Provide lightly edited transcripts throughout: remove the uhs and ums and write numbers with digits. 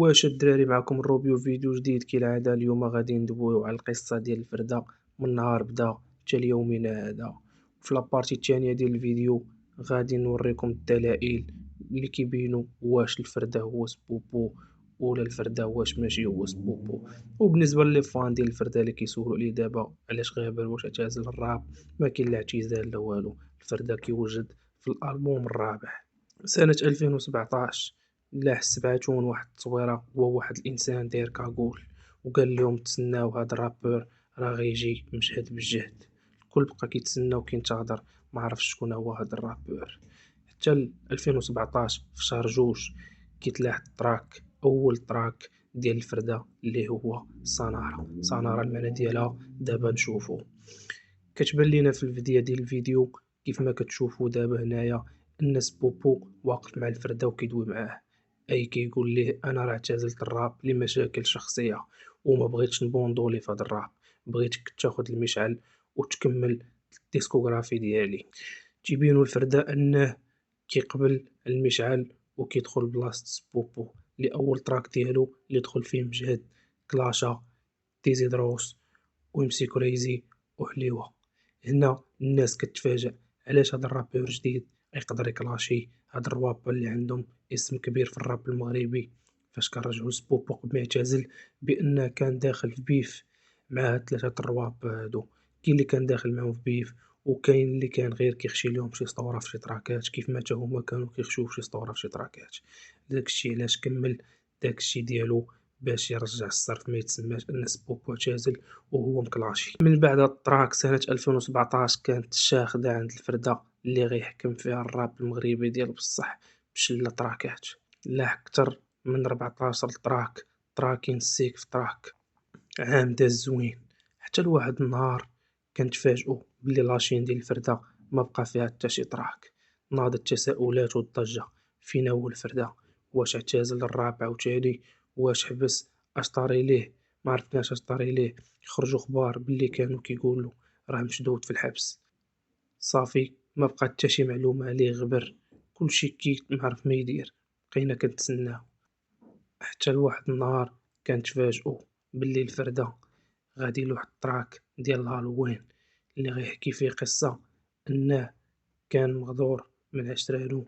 واش الدراري معكم روبيو فيديو جديد كالعادة. اليوم غادي ندويو على القصة ديال الفردة من نهار بدا حتى ليومنا هذا. في لابارتي الثانية ديال الفيديو غادي نوريكم الدلائل اللي كيبينوا واش الفردة هو سبوبو ولا الفردة واش ماشي هو سبوبو. وبالنسبة لي فان ديال الفردة اللي كيسولوا عليه دابا علاش غابر واش اعتزل الراب، ما كاين لا اعتزال لا والو. الفردة كيوجد في الألبوم الرابع سنة 2017. لاح سبعتون واحد التصويرة وواحد الإنسان داير كاغول وقال لهم تسناو هاد الرابور راه غيجي مجهد بالجهد. الكل بقى كيتسنى وكينتظر، ما عرفش شكون هو هاد الرابور حتى 2017 في شهر جوج كيتلاح التراك، أول تراك ديال الفردة اللي هو سنارة. المعنى ديالها دابا نشوفو. كتبان لينا في البداية ديال الفيديو كيف ما كتشوفوا دابا هنايا ان سبوبو واقف مع الفردة وكيدوي معاه، اي كيقول ليه انا راه اعتزلت الراب لمشاكل شخصيه وما بغيتش نبوندولي في هذا الراب، بغيتك تاخذ المشعل وتكمل الديسكوغرافي ديالي. تيبينوا الفردة انه كيقبل المشعل وكيدخل بلاصة سبوبو لأول تراك ديالو اللي دخل فيه مجهد كلاشا ديزيدروس وامسي كريزي وحليوة. هنا الناس كتفاجأ علاش هاد الرابور جديد يقدر يكلاشي هاد الروابور اللي عندهم اسم كبير في الراب المغربي. فاش كنرجعو سبوبو قبل ما يعتزل بأنه كان داخل في بيف مع هاد ثلاثة الروابور هادو. كاين اللي كان داخل معاهم في بيف وكاين اللي كان غير كيخشي ليهم شي سطورة في شي تراكات كيف ما حتى هما كانوا كيخشيو في شي سطورة في شي تراكات. داكشي علاش كمل داكشي ديالو باش يرجع الصرف ما يتسماش ان سبوبو اعتزل وهو مكلاشي. من بعد هاد التراك سنة 2017 كانت الشاخدة عند الفردة اللي غيحكم فيها الراب المغربي ديال بصح بشلة تراكات. لاح أكتر من 14 تراك، تراكين سيك في تراك. عام داز زوين حتى لواحد النهار كنتفاجئو بلي لاشين ديال الفردة ما بقى فيها حتى شي تراك. ناضت التساؤلات والضجة، فين هو الفردة؟ واش اعتزل الراب عاوتاني؟ واش حبس؟ اش طاري ليه؟ ما عرفناش اش طاري ليه. خرجوا اخبار باللي كانوا كيقولوا راه مشدود في الحبس. صافي ما بقى حتى شي معلومة عليه غبر، كلشي كي معرف ما يدير. بقينا كنتسناو حتى لواحد النهار كنتفاجئو باللي الفردة غادي لواحد التراك ديال الهالوين اللي غيحكي فيه قصة انه كان مغدور من عشرانو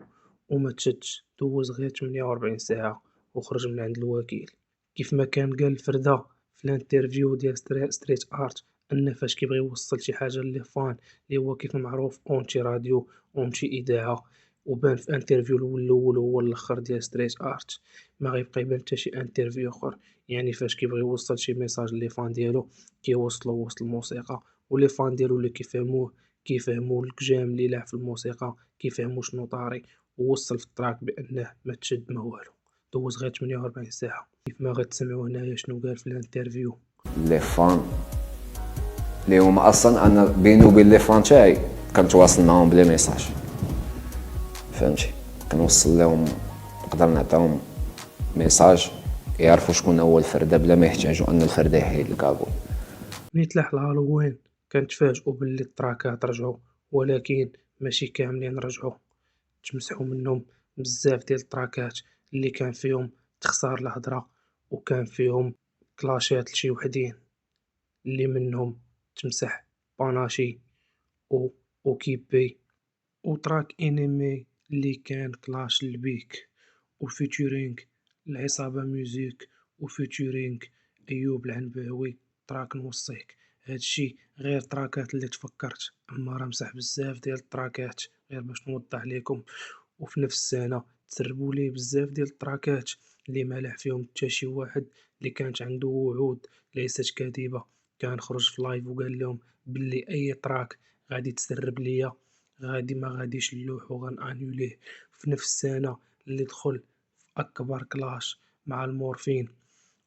وما تشدش، دوز غير 48 ساعة وخرج من عند الوكيل. كيف ما كان قال الفردة في الانترفيو ديال ستريت ارت ان فاش كيبغي يوصل شي حاجة لي فان اللي هو كيف معروف اونتي راديو اونتي اذاعة. وبان في انترفيو الاول هو الاخر ديال ستريت ارت ما غيبقى يبان حتى شي انترفيو اخر. يعني فاش كيبغي يوصل شي ميساج لي فان ديالو كيوصلو وسط الموسيقى، ولي فان ديالو اللي كيفهموه كيفهموا الكجام اللي لاح في الموسيقى، كيفهموا شنو طاري. ووصل في التراك بانه ما تشد ما والو، دوز غير 48 ساعة. كيف ما غتسمعوا هنايا شنو قال في الانترفيو. لي فان اللي هما اصلا انا بيني وبين لي فان تاعي كنتواصل معاهم بلي ميساج، فهمتي؟ كنوصل لهم، نقدر نعطيهم ميساج يعرفوا شكون هو الفردة بلا ما يحتاجوا ان الفردة يحيد الكابل. ملي تلاح الهالوين كنتفاجئوا باللي التراكات رجعوا، ولكن ماشي كاملين رجعوا. تمسحوا منهم بزاف ديال التراكات اللي كان فيهم تخسار الهضرة وكان فيهم كلاشات لشي وحدين اللي منهم تمسح باناشي و وكيبي وتراك انمي اللي كان كلاش البيك وفيتورينغ العصابة ميوزيك وفيتورينغ ايوب العنباوي تراك نوصيك. هادشي غير تراكات اللي تفكرت، اما راه مسح بزاف ديال التراكات غير باش نوضح لكم. وفي نفس السنة تسربوا ليه بزاف ديال التراكات اللي ما لاح فيهم حتى شي واحد، اللي كانت عنده وعود ليست كاذبة. كان خرج في لايف وقال لهم باللي اي تراك غادي تسرب ليا غادي ما غاديش نلوح وغنانيوليه. في نفس السنة اللي دخل في اكبر كلاش مع المورفين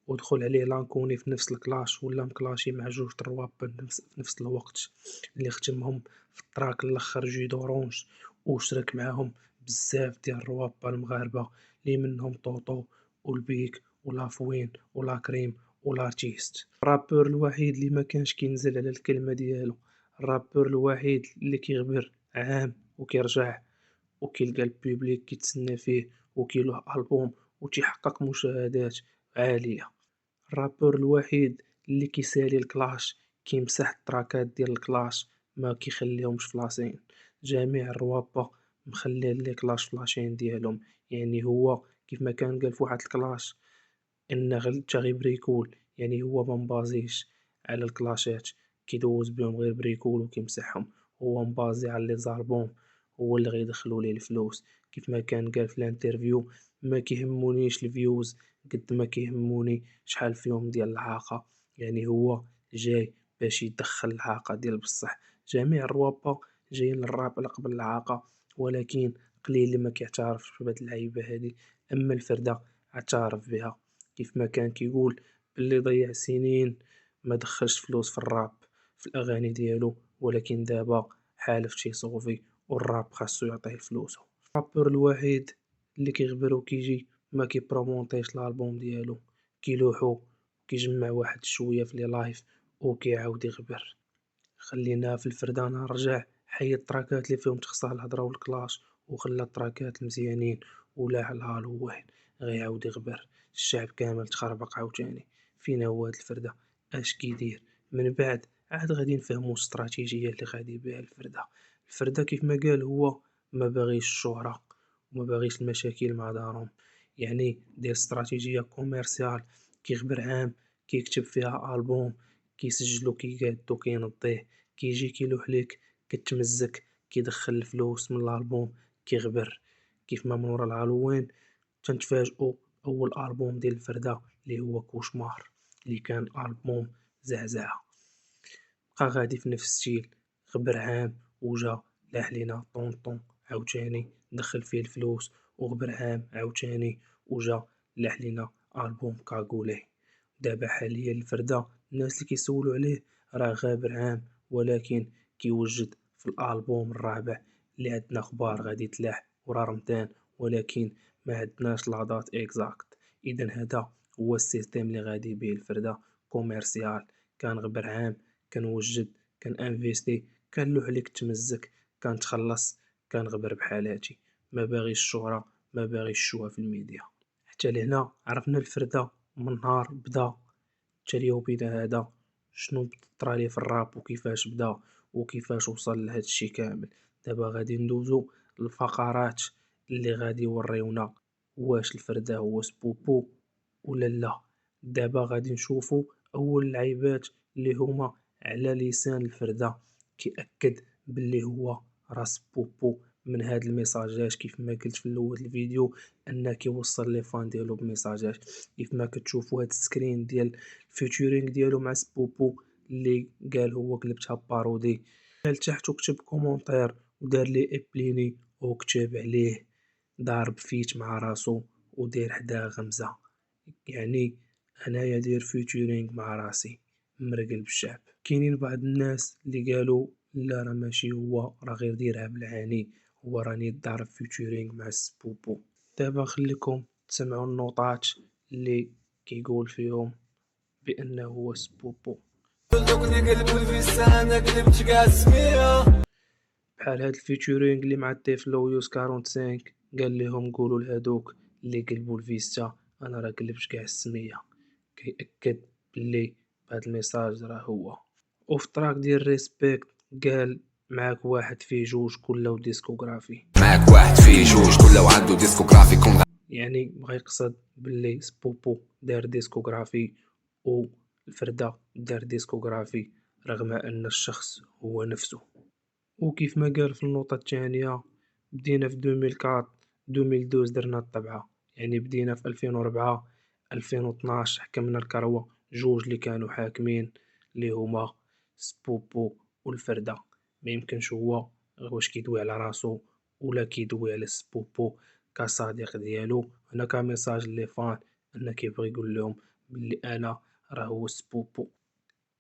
ودخل عليه لانكوني في نفس الكلاش ولا مكلاشي مع جوج الرواب في نفس الوقت، اللي ختمهم في التراك الاخر جي دورونج. وشارك معاهم بزاف ديال الروابا المغاربة اللي منهم طوطو والبيك ولافوين ولا كريم والارتيست. الرابور الوحيد اللي ما كانش كينزل على الكلمة ديالو، الرابور الوحيد اللي كيغبر عام وكيرجع وكيلقى البوبليك كيتسنى فيه وكيلوه ألبوم وتيحقق مشاهدات عالية. الرابور الوحيد اللي كيسالي الكلاش كيمسح التراكات ديال الكلاش ما كيخليهمش فلاشين. جميع الروابا مخلين لي كلاش فلاشين ديالهم، يعني هو كيف ما كان قال فواحد الكلاش ان تا غير بريكول، يعني هو ما مبازيش على الكلاشات كيدوز بهم غير بريكول وكيمسحهم، هو مبازي على لي زاربون هو اللي غيدخلوا ليه الفلوس. كيف ما كان قال في الانترفيو ما كيهمونيش الفيوز قد ما كيهموني شحال فيهم ديال العاقة، يعني هو جاي باش يدخل العاقة ديال بصح. جميع الروابا جايين للراب على قبل العاقة، ولكن قليل اللي ما كيعترفش بهاد العيبة هادي، اما الفردة اعترف بها. كيف ما كان كيقول بلي ضيع سنين ما دخلش فلوس في الراب في الاغاني ديالو، ولكن دابا حالف تيصوفي والراب خاصو يعطيه فلوسه. الرابور الوحيد اللي كيغبر وكيجي ما كيبرومونطيش الالبوم ديالو، كيلوحو كيجمع واحد شويه في لي لايف وكيعاود يغبر. خلينا في الفردة نرجع، حيد التراكات اللي فيهم تخسر الهضرة والكلاش وخلى التراكات المزيانين ولاح الهالوين غيعاود يغبر. الشعب كامل تخربق عاوتاني. فين هو هاد الفردة؟ اش كيدير من بعد؟ عاد غادي نفهمو الاستراتيجية اللي غادي بها الفردة. الفردة كيف ما قال هو ما باغيش الشهرة وما باغيش المشاكل مع دارهم، يعني دير استراتيجية كوميرسيال. كيغبر عام كيكتب فيها ألبوم، كيسجلو كيقادو كينضيه، كيجي كيلوح ليك كتمزك كيدخل الفلوس من الالبوم كيغبر. كيف ما من ورا الهالوين تنتفاجئوا اول البوم ديال الفردة اللي هو كوشمار، اللي كان البوم زعزعة. بقى غادي في نفس الستيل، غبر عام وجا لاح لينا طونطون عاوتاني دخل فيه الفلوس، وغبر عام عاوتاني وجا لاح لينا البوم كاغولي. دابا حاليا الفردة الناس اللي كيسولو عليه راه غابر عام، ولكن كيوجد في الالبوم الرابع اللي عندنا اخبار غادي تلاح ورا رمضان، ولكن ما عندناش لاضات اكزاكت. اذا هذا هو السيستم اللي غادي بيه الفردة كوميرسيال. كان غبر عام كنوجد كنانفيستي كنلوح عليك تمزك كنتخلص كنغبر بحالاتي، ما باغيش الشهرة ما باغيش الشوها في الميديا. حتى لهنا عرفنا الفردة من نهار بدا حتى اليومنا هذا شنو طرا ليه في الراب وكيفاش بدا وكيفاش وصل لهاد الشي كامل. دابا غادي ندوزو للفقرات اللي غادي يوريونا واش الفردة هو سبوبو ولا لا. دابا غادي نشوفو اول العيبات اللي هما على لسان الفردة كيأكد باللي هو راس بوبو من هاد الميساجات. كيف ما قلت في الاول الفيديو ان كيوصل لي فان ديالو بميساجات. كيف ما كتشوفوا هاد السكرين ديال الفيتشرينغ ديالو مع سبوبو اللي قال هو قلبتها بارودي. لتحت وكتب كومونتير ودار لي ابليني وكتب عليه ضارب فيت مع راسو ودير حداه غمزة، يعني انايا داير فيتشرينغ مع راسي مرقل بالشعب. كاينين بعض الناس اللي قالوا لا راه ماشي هو راه غير ديرها بالعاني، هو راني ضارب فيتشرينغ مع سبوبو. دابا خليكم تسمعوا النوطات اللي كيقول فيهم بانه هو سبوبو. بحال هاد الفيتشرينغ اللي مع التيفلو يوز 45 قال لهم قولوا لهادوك اللي قلبوا الفيستا انا راه قلبت كاع السمية. كيأكد باللي بهاد الميساج راه هو. وفي التراك ديال ريسبكت قال معاك واحد فيه جوج كله ديسكوغرافي، معاك واحد فيه جوج كله عنده ديسكوغرافي كون يعني بغا يقصد باللي سبوبو دار ديسكوغرافي والفردة دار ديسكوغرافي رغم ان الشخص هو نفسه. وكيف ما قال في النقطة الثانية بدينا في 2004 2012 درنا الطبعة، يعني بدينا في 2004 2012 حكمنا الكروة جوج اللي كانوا حاكمين اللي هما سبوبو والفردة. ما يمكنش هو واش كيدوي على راسو ولا كيدوي على سبوبو كصديق ديالو. هنا كميساج لي فان ان كيبغي يقول لهم بلي انا راه هو سبوبو.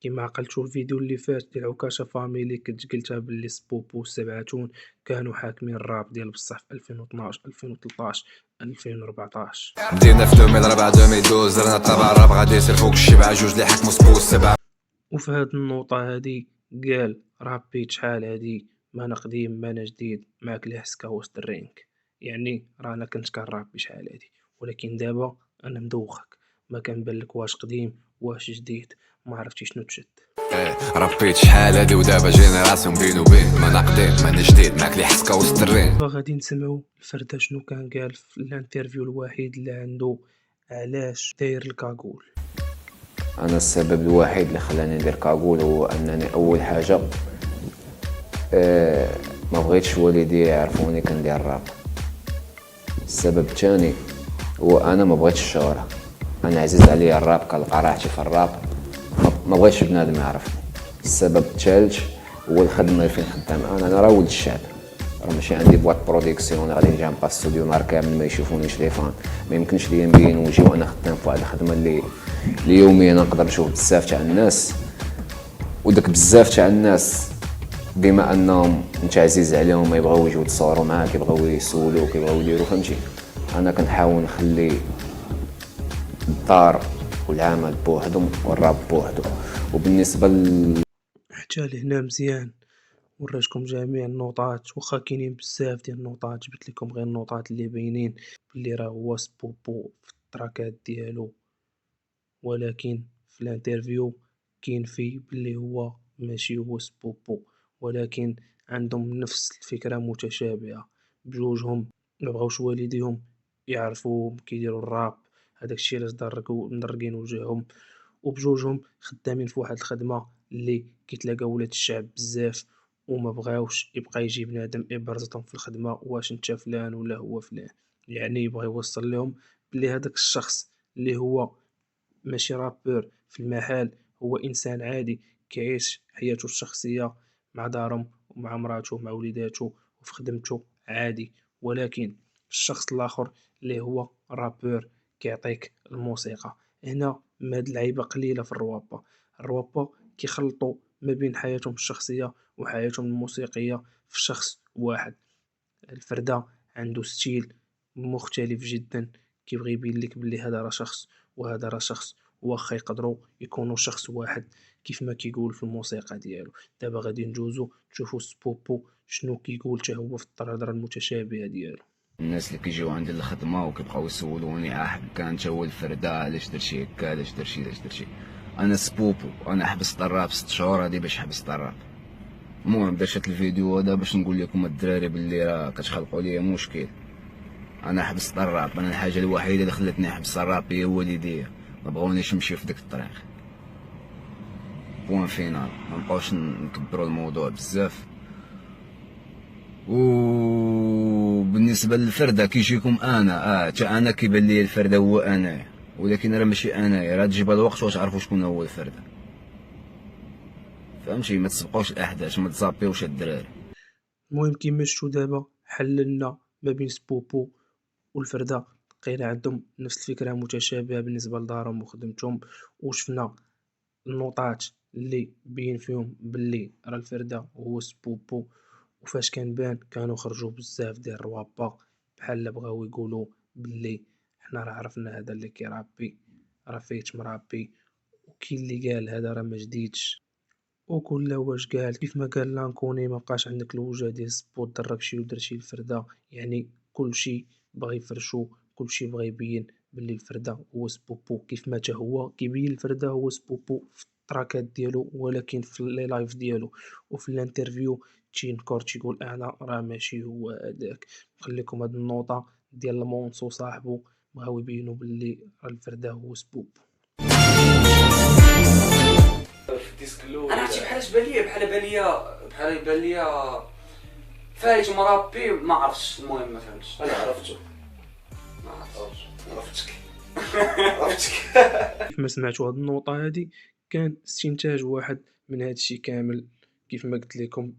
كيما عقلتو الفيديو اللي فات ديال عكاشة فاميلي كنت قلتها باللي سبوبو والسبعتون كانوا حاكمين الراب ديال بصح في 2012 2013 2014. بدينا في 2004 2012 درنا الطبع الراب غادي يصير فوق الشبعة جوج اللي حكموا سبو السبعة. وفي هاد النوطة هادي قال رابيت شحال هادي ما انا قديم ما انا جديد معاك الهسكا وسط الرينك، يعني رانا كنت كنرابي شحال هادي ولكن دابا انا مدوخك ما كنبان لك واش قديم واش جديد، ما عرفتي شنو تشد. ربيت شحال هادي ودابا جينيراسيون بين وبين، ما انا قديم ماني جديد، معاك لي حسكه وسط الرين. فغادي نسمعوا الفردة شنو كان قال في الانترفيو الوحيد اللي عنده علاش داير الكاكول. انا السبب الوحيد اللي خلاني ندير كاغول هو انني اول حاجه ما بغيتش والدي يعرفوني كندير الراب. السبب الثاني هو انا ما بغيتش الشهرة، انا عزيز عليا الراب، كنلقى راحتي في الراب، ما بغيتش بنادم يعرفني. السبب الثالث هو الخدمه اللي فين خدام انا راه ولد الشعب، راه ماشي عندي بواط برودكسيون غادي نجي نبقى ستوديو نهار كامل ما يشوفونيش لي فان. ما يمكنش ليا نبين وجهي وانا خدام في واحد الخدمه اللي يوميا نقدر نشوف بزاف تاع الناس، وداك بزاف تاع الناس بما انهم انت عزيز عليهم ما يبغاو يجيو يتصوروا معاك، يبغاو يسولوك، يبغاو يديروا فهمتي. انا كنحاول نخلي الدار والعمل بوحدهم والراب بوحدو. وبالنسبه حتى لهنا مزيان، وريتكم جميع النوطات، واخا كاينين بزاف ديال النوطات، جبت لكم غير النوطات اللي باينين بلي راه هو سبوبو في التراكات ديالو، ولكن في الانترفيو كاين فيه بلي هو ماشي هو سبوبو، ولكن عندهم نفس الفكرة متشابهة. بجوجهم مبغاوش والديهم يعرفوهم كيديروا الراب، هداك الشي علاش مدرقين وجههم، وبجوجهم خدامين في واحد الخدمة اللي كيتلاقى ولاد الشعب بزاف، وما بغاوش يبقى يجي بنادم يبرزطهم في الخدمة واش انت فلان ولا هو فلان. يعني يبغى يوصل لهم بلي هداك الشخص اللي هو ماشي رابور في المحل هو انسان عادي كيعيش حياته الشخصية مع دارهم ومع مراته ومع وليداته وفي خدمته عادي. ولكن الشخص الاخر اللي هو رابور كيعطيك الموسيقى. هنا هاد اللعيبة قليلة في الروابا كيخلطوا ما بين حياتهم الشخصية وحياتهم الموسيقية في شخص واحد. الفردة عنده ستيل مختلف جدا، كيبغي يبين لك بلي هذا راه شخص وهذا راه شخص، واخا يقدروا يكونوا شخص واحد كيف ما كيقول في الموسيقى ديالو. دابا غادي ندوزو تشوفوا سبوبو شنو كيقول حتى هو في الطرادره المتشابهه ديالو. الناس اللي كيجيو عندي الخدمه وكيبقاو يسولوني كان انت هو الفرده، علاش درتي هكا، علاش درتي. انا سبوبو، انا حبست الراب 6 شهور هادي باش حبست الراب. المهم درت الفيديو هذا باش نقول لكم الدراري باللي راه كتخلقوا لي مشكل. انا حبست الراب، انا الحاجه الوحيده اللي خلتني نحبس الراب هي والديا، ما بغاونيش نمشي في ديك الطريق. بوان فينال، ما نبقاوش نكبروا الموضوع بزاف. وبالنسبه للفرده كيجيكم انا حتى انا كيبان لي الفرده هو انا، ولكن راه ماشي انا، راه تجيب الوقت وتعرفوا شكون هو الفرده. فهمتي؟ ما تسبقوش الاحداث، ما تزابيوش الدراري. المهم كيما شفتو دابا حللنا ما بين سبوبو والفردة، لقينا عندهم نفس الفكرة متشابهة بالنسبة لدارهم وخدمتهم، وشفنا النقاط اللي بين فيهم باللي راه الفردة هو سبوبو. وفاش كنبان كانوا خرجوا بزاف ديال الروابا بحال بغاو يقولوا باللي حنا راه عرفنا هذا اللي كيرابي راه فايت مرابي، وكاين اللي قال هذا راه ما جديدش، وكل واش قال كيف ما قال لانكوني ما بقاش عندك الوجه ديال سبوت درك شي ودرت شي الفردة. يعني كلشي بغا يفرشو، كلشي بغا يبين باللي الفردة هو سبوبو كيف ما تا هو كيبين الفردة هو سبوبو في التراكات ديالو، ولكن في لي لايف ديالو وفي الانترفيو تينكر تيقول انا راه ماشي هو هذاك. نخليكم هاد النوطة ديال المونسو صاحبو بغاو يبينوا باللي راه الفردة هو سبوبو. انا عرفتي بحال بان ليا فايت مرابي ما عرفتش. المهم ما فهمتش. انا عرفته. ما عرفتش. عرفتك. كيف ما سمعتوا هاد النوطة هادي كان استنتاج واحد من هاد الشي كامل. كيف ما قلت لكم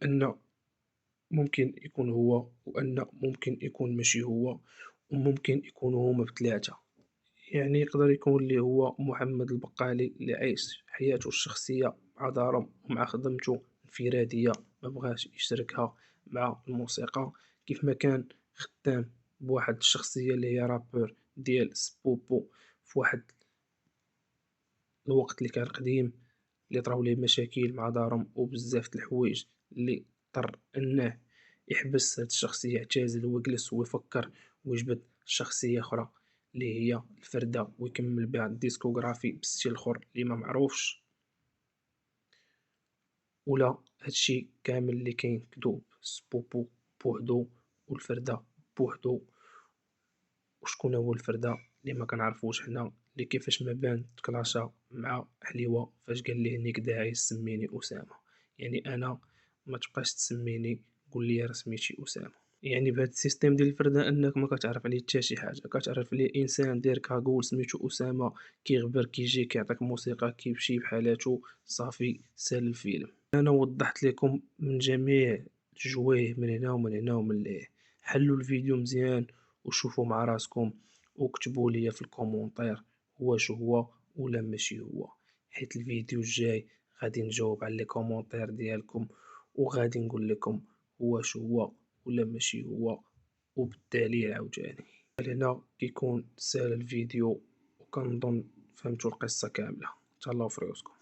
ان ممكن يكون هو، وان ممكن يكون ماشي هو، وممكن يكونوا هما بثلاثة. يعني يقدر يكون اللي هو محمد البقالي اللي عايش حياته الشخصية مع دارهم ومع خدمته انفرادية ما بغاش يشتركها مع الموسيقى، كيف ما كان خدام بواحد الشخصية اللي هي رابور ديال سبوبو في واحد الوقت اللي كان قديم، اللي طراو ليه مشاكل مع دارهم وبزاف د الحوايج اللي اضطر انه يحبس هاد الشخصية، يعتزل ويجلس ويفكر ويجبد شخصية أخرى اللي هي الفردة ويكمل بها الديسكوغرافي بستيل اخر اللي ما معروفش، ولا هادشي كامل اللي كاين كذوب، سبوبو بوحدو والفردة بوحدو. وشكون هو الفردة اللي ما كنعرفوش حنا، اللي كيفاش ما بان تكلاشا مع حليوة فاش قال ليه نيك داعس سميني أسامة. يعني أنا ما تبقاش تسميني، قول لي راه سميتي أسامة. يعني بهاد السيستيم ديال الفردة أنك ما كتعرف عليه حتى شي حاجة، كتعرف عليه إنسان داير كاغول سميتو أسامة، كيغبر كيجي كيعطيك موسيقى كيمشي بحالاتو صافي سال الفيلم. أنا وضحت لكم من جميع الجوايه من هنا ومن هنا ومن لهيه. حلوا الفيديو مزيان وشوفوا مع راسكم وكتبوا لي في الكومونتير واش هو ولا ماشي هو، حيت الفيديو الجاي غادي نجاوب على لي كومونتير ديالكم وغادي نقول لكم واش هو ولا ماشي هو وبالدليل عاوتاني. لهنا كيكون سال الفيديو وكنظن فهمتوا القصة كاملة. تهلاو في راسكم.